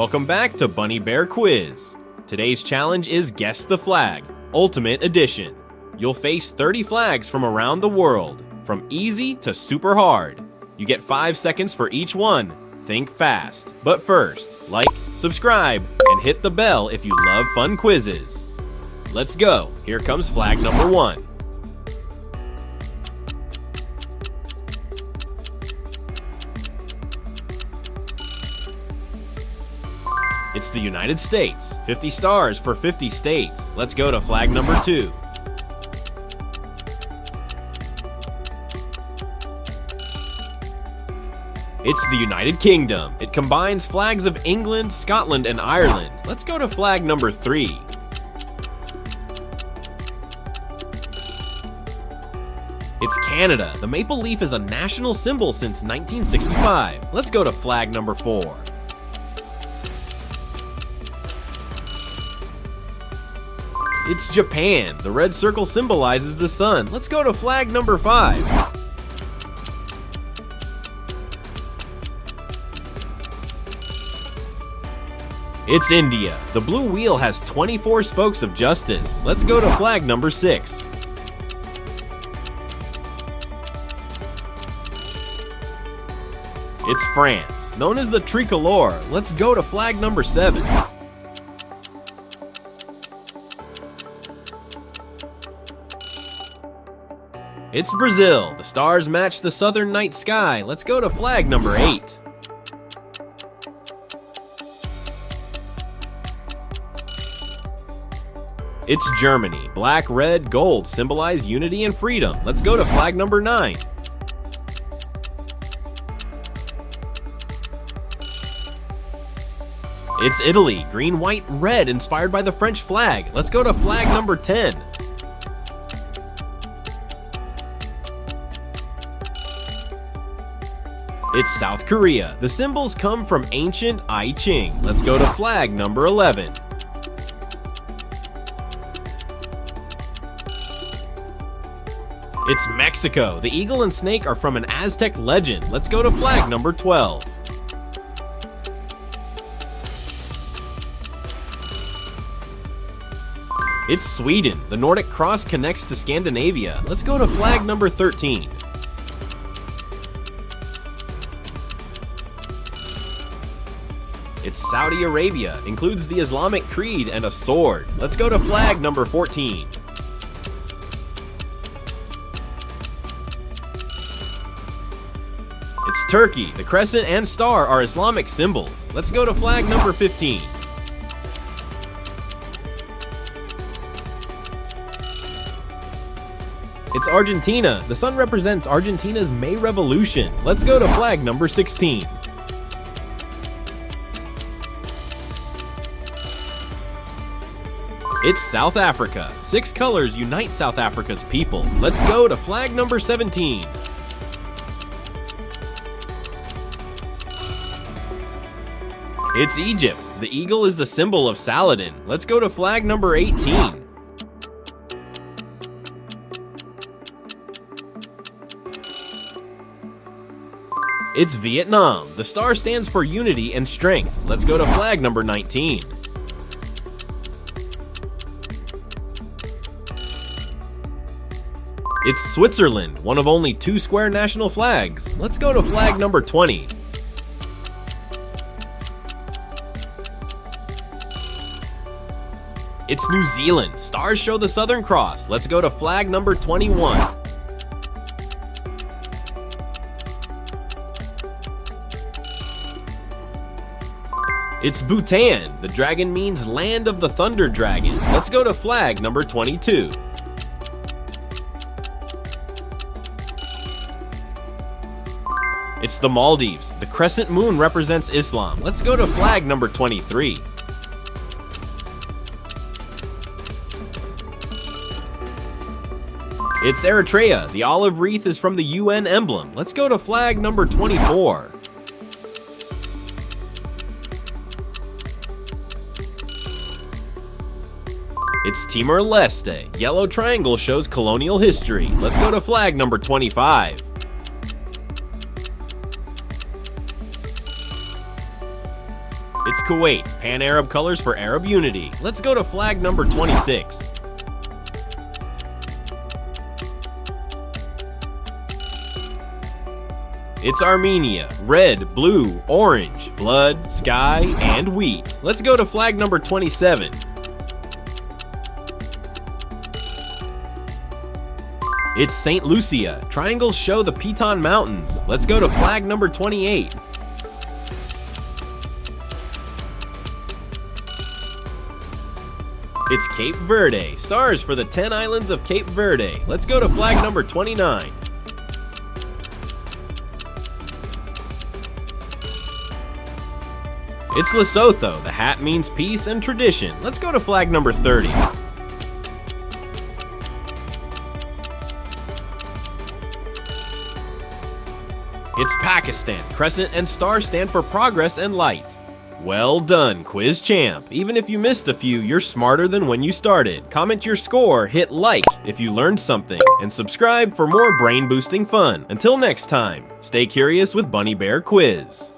Welcome back to Bunny Bear Quiz. Today's challenge is Guess the Flag, Ultimate Edition. You'll face 30 flags from around the world, from easy to super hard. You get 5 seconds for each one. Think fast. But first, like, subscribe, and hit the bell if you love fun quizzes. Let's go. Here comes flag number 1. It's the United States. 50 stars for 50 states. Let's go to flag number 2. It's the United Kingdom. It combines flags of England, Scotland, and Ireland. Let's go to flag number 3. It's Canada. The maple leaf is a national symbol since 1965. Let's go to flag number 4. It's Japan. The red circle symbolizes the sun. Let's go to flag number 5. It's India. The blue wheel has 24 spokes of justice. Let's go to flag number 6. It's France, known as the tricolor. Let's go to flag number 7. It's Brazil. The stars match the southern night sky. Let's go to flag number 8. It's Germany. Black, red, gold symbolize unity and freedom. Let's go to flag number 9. It's Italy. Green, white, red, inspired by the French flag. Let's go to flag number 10. It's South Korea. The symbols come from ancient I Ching. Let's go to flag number 11. It's Mexico. The eagle and snake are from an Aztec legend. Let's go to flag number 12. It's Sweden. The Nordic cross connects to Scandinavia. Let's go to flag number 13. It's Saudi Arabia. Includes the Islamic creed and a sword. Let's go to flag number 14. It's Turkey. The crescent and star are Islamic symbols. Let's go to flag number 15. It's Argentina. The sun represents Argentina's May Revolution. Let's go to flag number 16. It's South Africa. 6 colors unite South Africa's people. Let's go to flag number 17. It's Egypt. The eagle is the symbol of Saladin. Let's go to flag number 18. It's Vietnam. The star stands for unity and strength. Let's go to flag number 19. It's Switzerland, one of only 2 square national flags. Let's go to flag number 20. It's New Zealand. Stars show the Southern Cross. Let's go to flag number 21. It's Bhutan. The dragon means land of the thunder dragon. Let's go to flag number 22. It's the Maldives. The crescent moon represents Islam. Let's go to flag number 23. It's Eritrea. The olive wreath is from the UN emblem. Let's go to flag number 24. It's Timor-Leste. Yellow triangle shows colonial history. Let's go to flag number 25. It's Kuwait, Pan-Arab colors for Arab unity. Let's go to flag number 26. It's Armenia, red, blue, orange, blood, sky, and wheat. Let's go to flag number 27. It's St. Lucia, triangles show the Piton Mountains. Let's go to flag number 28. It's Cape Verde, stars for the 10 islands of Cape Verde. Let's go to flag number 29. It's Lesotho, the hat means peace and tradition. Let's go to flag number 30. It's Pakistan, crescent and star stand for progress and light. Well done, quiz champ. Even if you missed a few, you're smarter than when you started. Comment your score, hit like if you learned something, and subscribe for more brain-boosting fun. Until next time, stay curious with Bunny Bear Quiz.